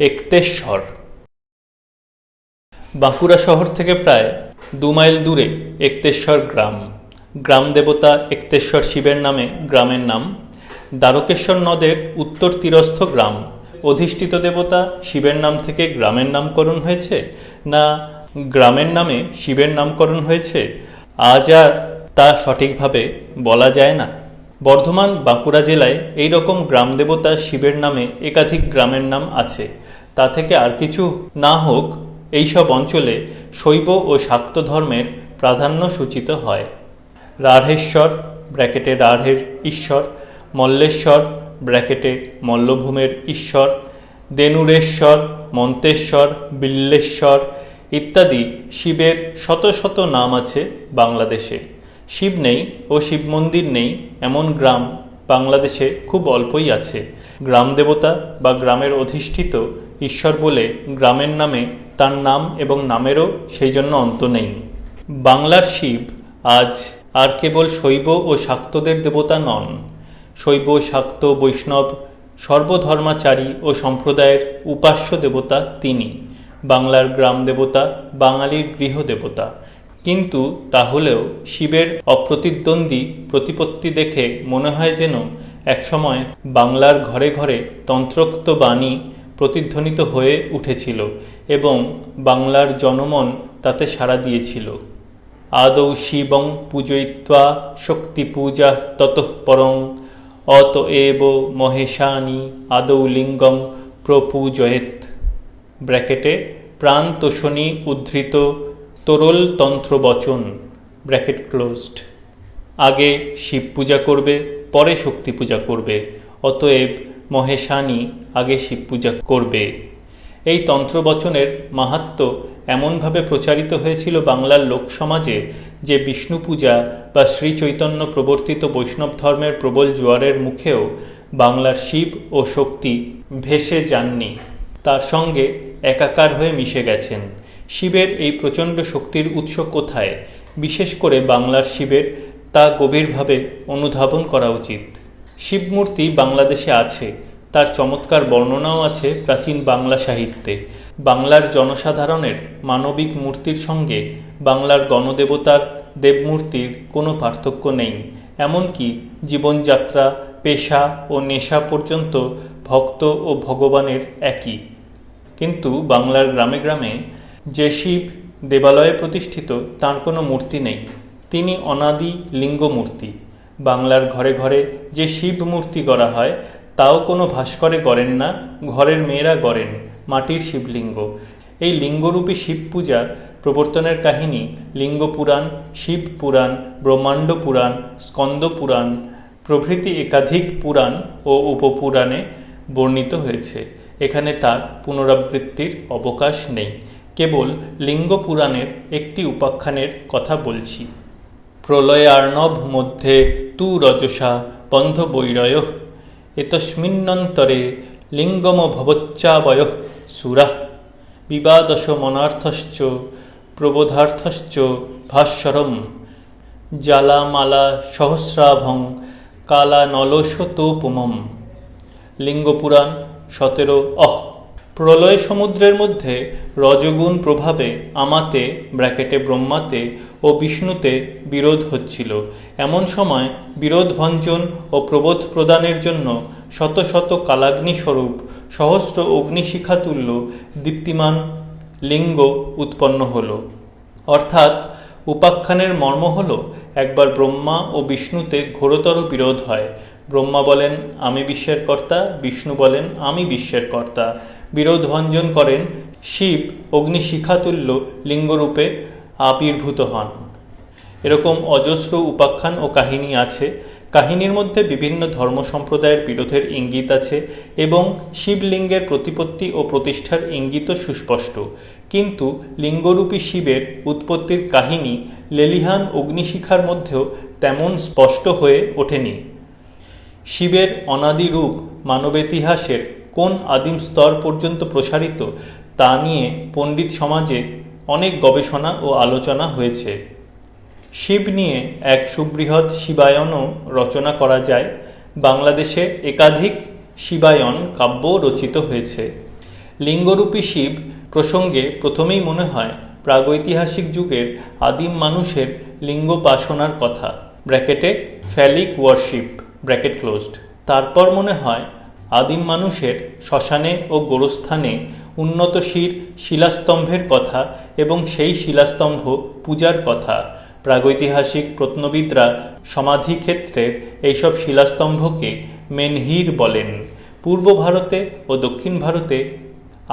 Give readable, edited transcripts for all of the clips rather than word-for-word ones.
একতেশ্বর। বাঁকুড়া শহর থেকে প্রায় 2 মাইল দূরে একতেশ্বর গ্রাম। গ্রাম দেবতা একতেশ্বর শিবের নামে গ্রামের নাম। দ্বারকেশ্বর নদের উত্তর তীরস্থ গ্রাম। অধিষ্ঠিত দেবতা শিবের নাম থেকে গ্রামের নামকরণ হয়েছে না গ্রামের নামে শিবের নামকরণ হয়েছে আজ আর তা সঠিকভাবে বলা যায় না। বর্ধমান বাঁকুড়া জেলায় এই রকম গ্রাম দেবতা শিবের নামে একাধিক গ্রামের নাম আছে। তা থেকে আর কিছু না হোক, এইসব অঞ্চলে শৈব ও শাক্ত ধর্মের প্রাধান্য সূচিত হয়। রাঢ়েশ্বর ব্র্যাকেটে রাঢ়ের ঈশ্বর, মল্লেশ্বর ব্র্যাকেটে মল্লভূমের ঈশ্বর, দেনুরেশ্বর, মন্তেশ্বর, বিল্লেশ্বর ইত্যাদি শিবের শত শত নাম আছে বাংলাদেশে। শিব নেই ও শিব মন্দির নেই এমন গ্রাম বাংলাদেশে খুব অল্পই আছে। গ্রাম দেবতা বা গ্রামের অধিষ্ঠিত ঈশ্বর বলে গ্রামের নামে তার নাম এবং নামেরও সেই জন্য অন্ত নেই। বাংলার শিব আজ আর কেবল শৈব ও শাক্তদের দেবতা নন। শৈব, শাক্ত, বৈষ্ণব সর্বধর্মাচারী ও সম্প্রদায়ের উপাস্য দেবতা তিনি। বাংলার গ্রাম দেবতা বাঙালির গৃহদেবতা। কিন্তু তাহলেও শিবের অপ্রতিদ্বন্দ্বী প্রতিপত্তি দেখে মনে হয় যেন একসময় বাংলার ঘরে ঘরে তন্ত্রোক্ত বাণী প্রতিধ্বনিত হয়ে উঠেছিল এবং বাংলার জনমন তাতে সাড়া দিয়েছিল। আদৌ শিবং পূজয়িত্বা শক্তি পূজা ততঃ পরং অতএব মহেশানি আদৌ লিঙ্গং প্রপূজয়েত ব্র্যাকেটে প্রাণতোষণী উদ্ধৃত তরল তন্ত্র বচন ব্র্যাকেট ক্লোজড। আগে শিব পূজা করবে, পরে শক্তি পূজা করবে, অতএব মহেশানি আগে শিব পূজা করবে। এই তন্ত্রবচনের মাহাত্ম্য এমনভাবে প্রচারিত হয়েছিল বাংলার লোকসমাজে যে বিষ্ণু পূজা বা শ্রী চৈতন্য প্রবর্তিত বৈষ্ণব ধর্মের প্রবল জোয়ারের মুখেও বাংলার শিব ও শক্তি ভেসে যাননি, তার সঙ্গে একাকার হয়ে মিশে গেছেন। শিবের এই প্রচণ্ড শক্তির উৎস কোথায়, বিশেষ করে বাংলার শিবের, তা গভীরভাবে অনুধাবন করা উচিত। শিবমূর্তি বাংলাদেশে আছে, তার চমৎকার বর্ণনাও আছে প্রাচীন বাংলা সাহিত্যে। বাংলার জনসাধারণের মানবিক মূর্তির সঙ্গে বাংলার গণদেবতার দেবমূর্তির কোনো পার্থক্য নেই। এমনকি জীবনযাত্রা, পেশা ও নেশা পর্যন্ত ভক্ত ও ভগবানের একই। কিন্তু বাংলার গ্রামে গ্রামে যে শিব দেবালয়ে প্রতিষ্ঠিত তার কোনো মূর্তি নেই, তিনি অনাদি লিঙ্গমূর্তি। বাংলার ঘরে ঘরে যে শিব মূর্তি গড়া হয় তাও কোনো ভাস্করে গড়েন না, ঘরের মেয়েরা গড়েন মাটির শিবলিঙ্গ। এই লিঙ্গরূপী শিব পূজা প্রবর্তনের কাহিনী লিঙ্গ পুরাণ, শিব পুরাণ, ব্রহ্মাণ্ড পুরাণ, স্কন্দ পুরাণ প্রভৃতি একাধিক পুরাণ ও উপপুরাণে বর্ণিত হয়েছে। এখানে তার পুনরাবৃত্তির অবকাশ নেই। কেবল লিঙ্গ পুরাণের একটি উপাখ্যানের কথা বলছি। প্রলয়ার্ণব মধ্যে তু রজসা বন্ধ বৈরয় এতস্মিন্নন্তরে লিঙ্গম ভবচ্চাবয় সুরাঃ বিবাদশ মনার্থশ্চ প্রবোধার্থশ্চ ভাস্বরম জালামালা সহস্রাভং কালানলশতোপমম। লিঙ্গপুরাণ 17 প্রলয় সমুদ্রের মধ্যে রজগুণ প্রভাবে আমাতে ব্র্যাকেটে ব্রহ্মাতে ও বিষ্ণুতে বিরোধ হচ্ছিল। এমন সময় বিরোধ ভঞ্জন ও প্রবোধ প্রদানের জন্য শত শত কালাগ্নিস্বরূপ সহস্র অগ্নিশিখাতুল্য দীপ্তিমান লিঙ্গ উৎপন্ন হল। অর্থাৎ উপাখ্যানের মর্ম হল, একবার ব্রহ্মা ও বিষ্ণুতে ঘোরতর বিরোধ হয়। ব্রহ্মা বলেন আমি বিশ্বের কর্তা, বিষ্ণু বলেন আমি বিশ্বের কর্তা। বিরোধ ভঞ্জন করেন, শিব অগ্নিশিখাতুল্য লিঙ্গরূপে আবির্ভূত হন। এরকম অজস্র উপাখ্যান ও কাহিনী আছে। কাহিনীর মধ্যে বিভিন্ন ধর্ম সম্প্রদায়ের বিরোধের ইঙ্গিত আছে এবং শিবলিঙ্গের প্রতিপত্তি ও প্রতিষ্ঠার ইঙ্গিতও সুস্পষ্ট। কিন্তু লিঙ্গরূপী শিবের উৎপত্তির কাহিনী লেলিহান অগ্নিশিখার মধ্যেও তেমন স্পষ্ট হয়ে ওঠেনি। শিবের অনাদি রূপ মানবেতিহাসের কোন আদিম স্তর পর্যন্ত প্রসারিত তা নিয়ে পণ্ডিত সমাজে অনেক গবেষণা ও আলোচনা হয়েছে। শিব নিয়ে এক সুবৃহৎ শিবায়নও রচনা করা যায়। বাংলাদেশে একাধিক শিবায়ন কাব্য রচিত হয়েছে। লিঙ্গরূপী শিব প্রসঙ্গে প্রথমেই মনে হয় প্রাগৈতিহাসিক যুগের আদিম মানুষের লিঙ্গোপাসনার কথা, ব্র্যাকেটে ফ্যালিক ওয়ারশিপ, ব্র্যাকেট ক্লোজড। তারপর মনে হয় আদিম মানুষের শ্মশানে ও গোরস্থানে উন্নত শিলাস্তম্ভের কথা এবং সেই শিলাস্তম্ভ পূজার কথা। প্রাগৈতিহাসিক প্রত্নবিদরা সমাধিক্ষেত্রের এইসব শিলাস্তম্ভকে মেনহির বলেন। পূর্ব ভারতে ও দক্ষিণ ভারতে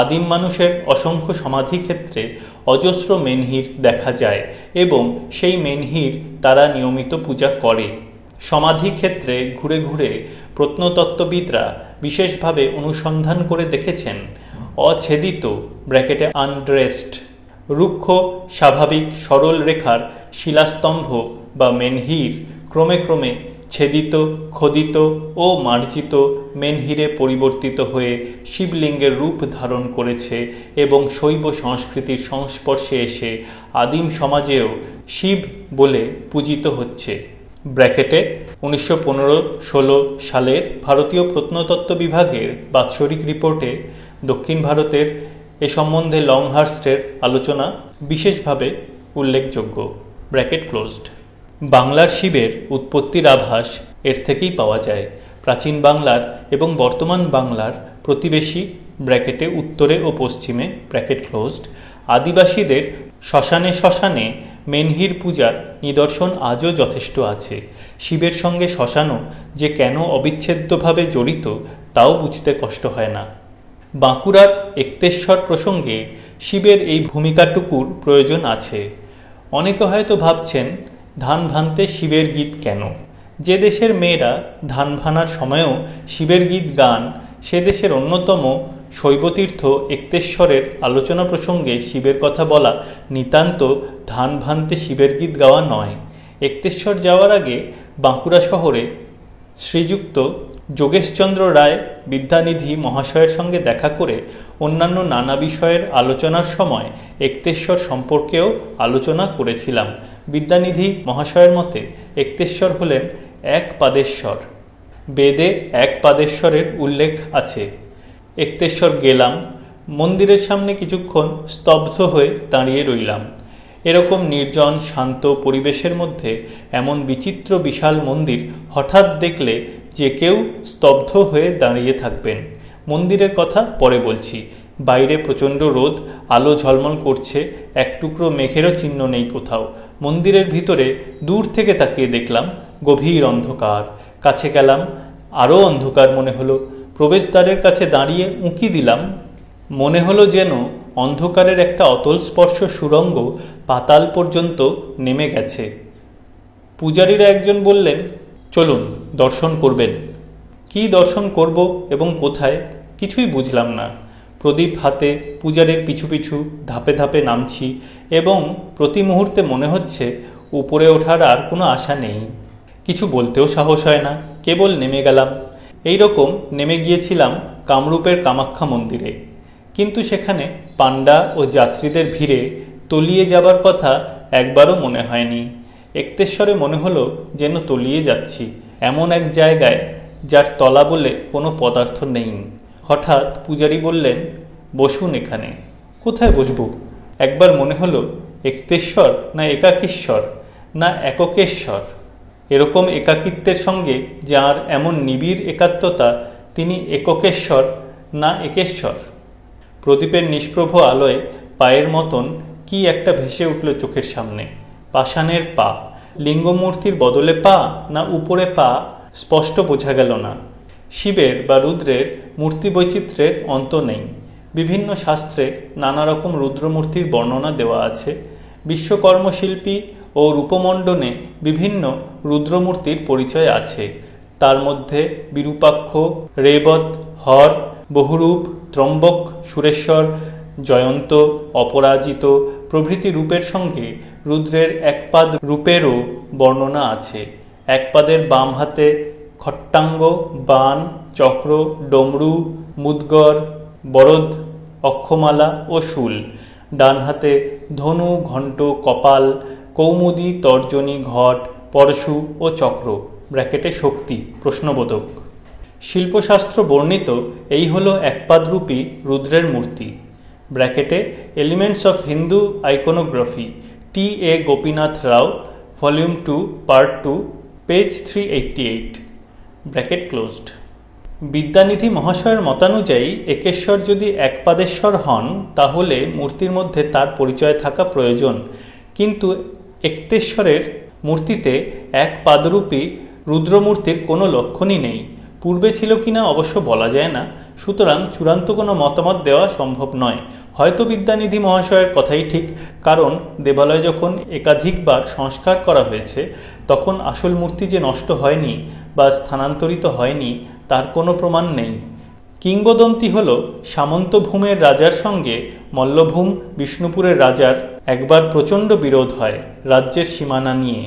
আদিম মানুষের অসংখ্য সমাধিক্ষেত্রে অজস্র মেনহির দেখা যায় এবং সেই মেনহির তারা নিয়মিত পূজা করে। সমাধিক্ষেত্রে ঘুরে ঘুরে প্রত্নতত্ত্ববিদরা বিশেষভাবে অনুসন্ধান করে দেখেছেন অছেদিত, ব্র্যাকেটে আনড্রেসড, রুক্ষ স্বাভাবিক সরল রেখার শিলাস্তম্ভ বা মেনহির ক্রমে ক্রমে ছেদিত, খোদিত ও মার্জিত মেনহিরে পরিবর্তিত হয়ে শিবলিঙ্গের রূপ ধারণ করেছে এবং শৈব সংস্কৃতির সংস্পর্শে এসে আদিম সমাজেও শিব বলে পূজিত হচ্ছে। ব্র্যাকেটে 1915-16 সালের ভারতীয় প্রত্নতত্ত্ব বিভাগের বাৎসরিক রিপোর্টে দক্ষিণ ভারতের এ সম্বন্ধে লংহার্স্টের আলোচনা বিশেষভাবে উল্লেখযোগ্য, ব্র্যাকেট ক্লোজড। বাংলার শিবের উৎপত্তির আভাস এর থেকেই পাওয়া যায়। প্রাচীন বাংলার এবং বর্তমান বাংলার প্রতিবেশী, ব্র্যাকেটে উত্তরে ও পশ্চিমে, ব্র্যাকেট ক্লোজড, আদিবাসীদের শ্মশানে শ্মশানে মেনহির পূজার নিদর্শন আজও যথেষ্ট আছে। শিবের সঙ্গে শ্মশানও যে কেন অবিচ্ছেদ্যভাবে জড়িত তাও বুঝতে কষ্ট হয় না। বাঁকুড়ার এক্তেশ্বর প্রসঙ্গে শিবের এই ভূমিকাটুকুর প্রয়োজন আছে। অনেকে হয়তো ভাবছেন ধান ভানতে শিবের গীত কেন? যে দেশের মেয়েরা ধান ভানার সময়ও শিবের গীত গান, সে দেশের অন্যতম শৈবতীর্থ এক্তেশ্বরের আলোচনা প্রসঙ্গে শিবের কথা বলা নিতান্ত ধান ভানতে শিবের গীত গাওয়া নয়। এক্তেশ্বর যাওয়ার আগে বাঁকুড়া শহরে শ্রীযুক্ত যোগেশচন্দ্র রায় বিদ্যানিধি মহাশয়ের সঙ্গে দেখা করে অন্যান্য নানা বিষয়ের আলোচনার সময় এক্তেশ্বর সম্পর্কেও আলোচনা করেছিলাম। বিদ্যানিধি মহাশয়ের মতে এক্তেশ্বর হলেন এক পাদেশ্বর। বেদে এক পাদেশ্বরের উল্লেখ আছে। এক্তেশ্বর গেলাম, মন্দিরের সামনে কিছুক্ষণ স্তব্ধ হয়ে দাঁড়িয়ে রইলাম। এরকম নির্জন শান্ত পরিবেশের মধ্যে এমন বিচিত্র বিশাল মন্দির হঠাৎ দেখলে যে কেউ স্তব্ধ হয়ে দাঁড়িয়ে থাকবেন। মন্দিরের কথা পরে বলছি। বাইরে প্রচণ্ড রোদ, আলো ঝলমল করছে, এক টুকরো মেঘেরও চিহ্ন নেই কোথাও। মন্দিরের ভিতরে দূর থেকে তাকিয়ে দেখলাম গভীর অন্ধকার। কাছে গেলাম, আরও অন্ধকার মনে হলো। প্রবেশদ্বারের কাছে দাঁড়িয়ে উঁকি দিলাম। মনে হলো যেন অন্ধকারের একটা অতল স্পর্শ সুড়ঙ্গ পাতাল পর্যন্ত নেমে গেছে। পূজারীরা একজন বললেন, চলুন দর্শন করবেন। কি দর্শন করব এবং কোথায় কিছুই বুঝলাম না। প্রদীপ হাতে পূজারীর পিছু পিছু ধাপে ধাপে নামছি এবং প্রতি মুহূর্তে মনে হচ্ছে উপরে ওঠার আর কোনো আশা নেই। কিছু বলতেও সাহস হয় না, কেবল নেমে গেলাম। এই রকম নেমে গিয়েছিলাম কামরূপের কামাখ্যা মন্দিরে, কিন্তু সেখানে পাণ্ডা ও যাত্রীদের ভিড়ে তলিয়ে যাবার কথা একবারও মনে হয়নি। এক্তেশ্বরে মনে হলো যেন তলিয়ে যাচ্ছি এমন এক জায়গায় যার তলা বলে কোনো পদার্থ নেই। হঠাৎ পূজারী বললেন, বসুন এখানে। কোথায় বসবো? একবার মনে হলো এক্তেশ্বর না একাকীশ্বর না এককেশ্বর। এরকম একাকিত্বের সঙ্গে যার এমন নিবিড় একাত্মতা, তিনি এককেশ্বর না একেশ্বর? প্রদীপের নিষ্প্রভ আলোয় পায়ের মতন কি একটা ভেসে উঠল চোখের সামনে। পাষাণের পা। লিঙ্গমূর্তির বদলে পা না উপরে পা স্পষ্ট বোঝা গেল না। শিবের বা রুদ্রের মূর্তি বৈচিত্র্যের অন্ত নেই। বিভিন্ন শাস্ত্রে নানা রকম রুদ্রমূর্তির বর্ণনা দেওয়া আছে। বিশ্বকর্মশিল্পী ও রূপমণ্ডনে বিভিন্ন রুদ্রমূর্তির পরিচয় আছে। তার মধ্যে বিরূপাক্ষ, রেবত, হর, বহুরূপ, ত্রম্বক, সুরেশ্বর, জয়ন্ত, অপরাজিত প্রভৃতি রূপের সঙ্গে রুদ্রের একপাদ রূপেরও বর্ণনা আছে। একপাদের বাম হাতে খট্টাঙ্গ, বাণ, চক্র, ডমরু, মুদ্গর, বরদ, অক্ষমালা ও শূল। ডান হাতে ধনু, ঘণ্ট, কপাল, কৌমুদী, তর্জনী, ঘট, পরশু ও চক্র, ব্র্যাকেটে শক্তি, প্রশ্নবোধক। শিল্পশাস্ত্র বর্ণিত এই হলো একপাদরূপী রুদ্রের মূর্তি। ব্র্যাকেটে elements of Hindu iconography, T A. Gopinath Rao, volume 2, part 2, page 388, bracket closed. বিদ্যানিধি মহাশয়ের মতানুযায়ী একেশ্বর যদি একপাদেশ্বর হন তাহলে মূর্তির মধ্যে তার পরিচয় থাকা প্রয়োজন, কিন্তু একতেশ্বরের মূর্তিতে এক পাদরূপী রুদ্রমূর্তির কোনো লক্ষণই নেই। পূর্বে ছিল কিনা অবশ্য বলা যায় না, সুতরাং চূড়ান্ত কোনো মতামত দেওয়া সম্ভব নয়। হয়তো বিদ্যানিধি মহাশয়ের কথাই ঠিক, কারণ দেবালয় যখন একাধিকবার সংস্কার করা হয়েছে তখন আসল মূর্তি যে নষ্ট হয়নি বা স্থানান্তরিত হয়নি তার কোনো প্রমাণ নেই। কিংবদন্তি হল সামন্তভূমের রাজার সঙ্গে মল্লভূম বিষ্ণুপুরের রাজার একবার প্রচণ্ড বিরোধ হয় রাজ্যের সীমানা নিয়ে।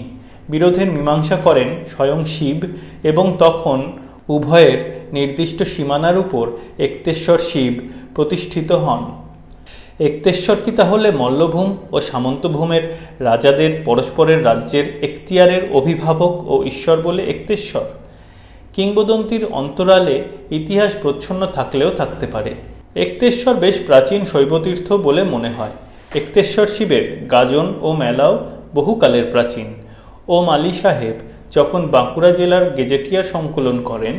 বিরোধের মীমাংসা করেন স্বয়ং শিব এবং তখন উভয়ের নির্দিষ্ট সীমানার উপর একতেশ্বর শিব প্রতিষ্ঠিত হন। একতেশ্বর কি তাহলে মল্লভূম ও সামন্তভূমের রাজাদের পরস্পরের রাজ্যের এখতিয়ারের অভিভাবক ও ঈশ্বর বলে একতেশ্বর? কিংবদন্তির অন্তরালে ইতিহাস প্রচ্ছন্ন থাকলেও থাকতে পারে। একতেশ্বর বেশ প্রাচীন শৈবতীর্থ বলে মনে হয়। একতেশ্বর শিবের গাজন ও মেলাও বহুকালের প্রাচীন। ওম আলী সাহেব যখন বাঁকুড়া জেলার গেজেটিয়ার সংকলন করেন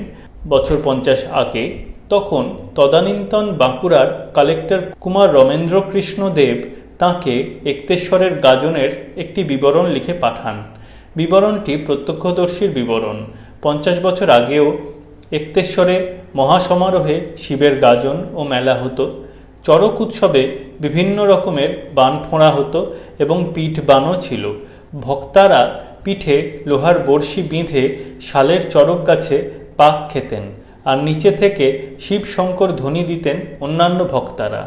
বছর 50 আগে, তখন তদানীন্তন বাঁকুড়ার কালেক্টর কুমার রমেন্দ্র কৃষ্ণ দেব তাঁকে একতেশ্বরের গাজনের একটি বিবরণ লিখে পাঠান। বিবরণটি প্রত্যক্ষদর্শীর বিবরণ। 50 বছর আগেও একতেশ্বরে মহাসমারোহে শিবের গাজন ও মেলা হতো। চড়ক উৎসবে বিভিন্ন রকমের বান ফোঁড়া হতো এবং পিঠ বানও ছিল। ভক্তারা পিঠে লোহার বড়শি বেঁধে শালের চড়ক গাছে পাক খেতেন, আর নিচে থেকে শিব শঙ্কর ধ্বনি দিতেন অন্যান্য ভক্তারা।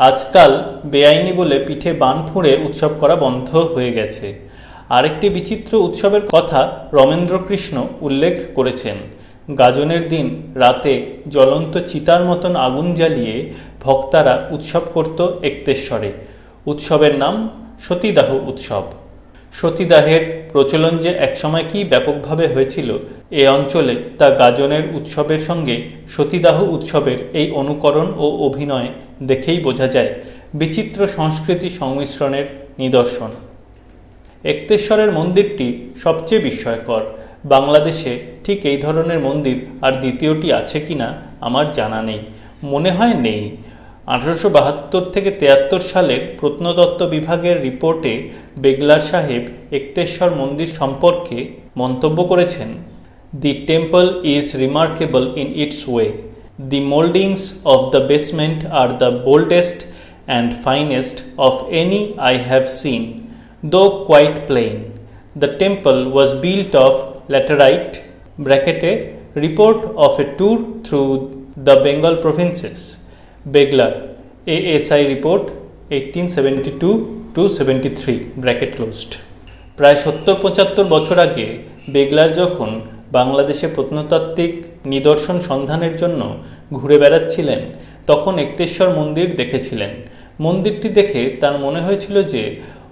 আজকাল বেআইনি বলে পিঠে বান ফুঁড়ে উৎসব করা বন্ধ হয়ে গেছে। আরেকটি বিচিত্র উৎসবের কথা রমেন্দ্রকৃষ্ণ উল্লেখ করেছেন। গাজনের দিন রাতে জ্বলন্ত চিতার মতন আগুন জ্বালিয়ে ভক্তারা উৎসব করত একতেশ্বরে। উৎসবের নাম সতীদাহ উৎসব। সতীদাহের প্রচলন যে একসময় কি ব্যাপকভাবে হয়েছিল এ অঞ্চলে তা গাজনের উৎসবের সঙ্গে সতীদাহ উৎসবের এই অনুকরণ ও অভিনয় দেখেই বোঝা যায়। বিচিত্র সংস্কৃতি সংমিশ্রণের নিদর্শন। একতেশ্বরের মন্দিরটি সবচেয়ে বিস্ময়কর। বাংলাদেশে ঠিক এই ধরনের মন্দির আর দ্বিতীয়টি আছে কিনা আমার জানা নেই, মনে হয় নেই। 1872 থেকে 73 সালের প্রত্নতত্ত্ব বিভাগের রিপোর্টে বেগলার সাহেব একতেশ্বর মন্দির সম্পর্কে মন্তব্য করেছেন, "The temple is remarkable in its way. The moldings of the basement are the boldest and finest of any I have seen, though quite plain. The temple was built of laterite." Bracket report of a tour through the Bengal provinces. বেগলার ASI report 1872-73, bracket closed. প্রায় 70-75 বছর আগে বেগলার যখন বাংলাদেশে প্রত্নতাত্ত্বিক নিদর্শন সন্ধানের জন্য ঘুরে বেড়াচ্ছিলেন তখন একতেশ্বর মন্দির দেখেছিলেন। মন্দিরটি দেখে তার মনে হয়েছিল যে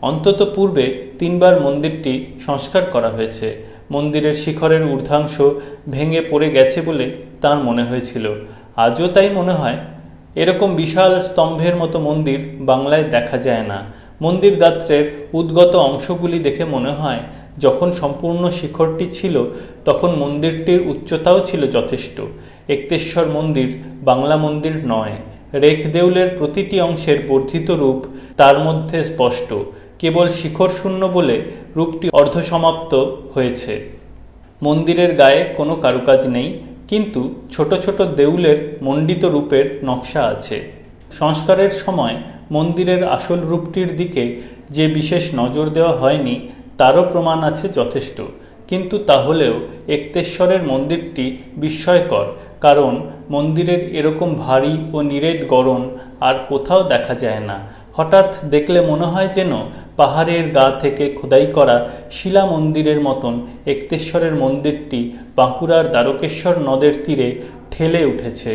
অন্তত পূর্বে 3 বার মন্দিরটি সংস্কার করা হয়েছে। মন্দিরের শিখরের ঊর্ধ্বাংশ ভেঙে পড়ে গেছে বলে তার মনে হয়েছিল। আজও তাই মনে হয়। এরকম বিশাল স্তম্ভের মতো মন্দির বাংলায় দেখা যায় না। মন্দির গাত্রের উদ্গত অংশগুলি দেখে মনে হয় যখন সম্পূর্ণ শিখরটি ছিল তখন মন্দিরটির উচ্চতাও ছিল যথেষ্ট। একতেশ্বর মন্দির বাংলা মন্দির নয়। রেখ দেউলের প্রতিটি অংশের বর্ধিত রূপ তার মধ্যে স্পষ্ট। কেবল শিখর শূন্য বলে রূপটি অর্ধসমাপ্ত হয়েছে। মন্দিরের গায়ে কোনো কারুকাজ নেই, কিন্তু ছোট ছোট দেউলের মণ্ডিত রূপের নকশা আছে। সংস্কারের সময় মন্দিরের আসল রূপটির দিকে যে বিশেষ নজর দেওয়া হয়নি তারও প্রমাণ আছে যথেষ্ট। কিন্তু তাহলেও একতেশ্বরের মন্দিরটি বিস্ময়কর, কারণ মন্দিরের এরকম ভারী ও নিরেট গড়ন আর কোথাও দেখা যায় না। হঠাৎ দেখলে মনে হয় যেন পাহাড়ের গা থেকে খোদাই করা শিলা মন্দিরের মতন একতেশ্বরের মন্দিরটি বাঁকুড়ার দ্বারকেশ্বর নদের তীরে ঠেলে উঠেছে।